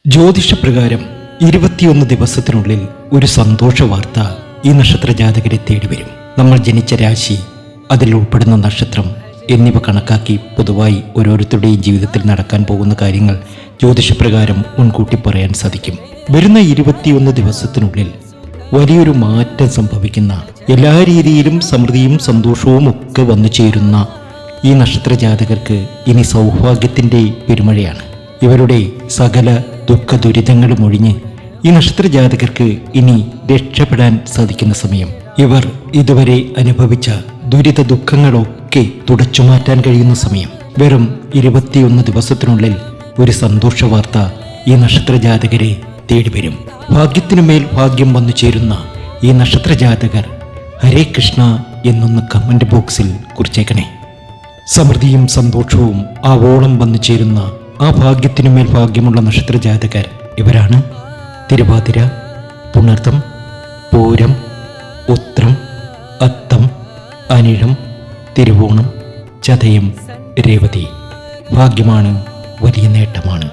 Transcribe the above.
ജ്യോതിഷപ്രകാരം 21 ദിവസത്തിനുള്ളിൽ ഒരു സന്തോഷ വാർത്ത ഈ നക്ഷത്ര ജാതകരെ തേടി വരും. നമ്മൾ ജനിച്ച രാശി, അതിൽ ഉൾപ്പെടുന്ന നക്ഷത്രം എന്നിവ കണക്കാക്കി പൊതുവായി ഓരോരുത്തരുടെയും ജീവിതത്തിൽ നടക്കാൻ പോകുന്ന കാര്യങ്ങൾ ജ്യോതിഷപ്രകാരം മുൻകൂട്ടി പറയാൻ സാധിക്കും. വരുന്ന 21 ദിവസത്തിനുള്ളിൽ വലിയൊരു മാറ്റം സംഭവിക്കുന്ന, എല്ലാ രീതിയിലും സമൃദ്ധിയും സന്തോഷവും ഒക്കെ വന്നു ചേരുന്ന ഈ നക്ഷത്ര ജാതകർക്ക് ഇനി സൗഭാഗ്യത്തിൻ്റെ പെരുമഴയാണ്. ഇവരുടെ സകല ദുഃഖ ദുരിതങ്ങളും ഒഴിഞ്ഞ് ഈ നക്ഷത്ര ജാതകർക്ക് ഇനി രക്ഷപ്പെടാൻ സാധിക്കുന്ന സമയം. ഇവർ ഇതുവരെ അനുഭവിച്ച ദുരിത ദുഃഖങ്ങളൊക്കെ തുടച്ചു മാറ്റാൻ കഴിയുന്ന സമയം. വെറും 21 ദിവസത്തിനുള്ളിൽ ഒരു സന്തോഷ വാർത്ത ഈ നക്ഷത്ര ജാതകരെ തേടിവരും. ഭാഗ്യത്തിനുമേൽ ഭാഗ്യം വന്നു ചേരുന്ന ഈ നക്ഷത്ര ജാതകർ ഹരേ കൃഷ്ണ എന്നൊന്ന് കമന്റ് ബോക്സിൽ കുറിച്ചേക്കണേ. സമൃദ്ധിയും സന്തോഷവും ആവോളം വന്നു ചേരുന്ന ആ ഭാഗ്യത്തിനുമേൽ ഭാഗ്യമുള്ള നക്ഷത്ര ജാതകർ ഇവരാണ്: തിരുവാതിര, പുണർതം, പൂരം, ഉത്രം, അത്തം, അനിഴം, തിരുവോണം, ചതയം, രേവതി. ഭാഗ്യമാണ്, വലിയ നേട്ടമാണ്.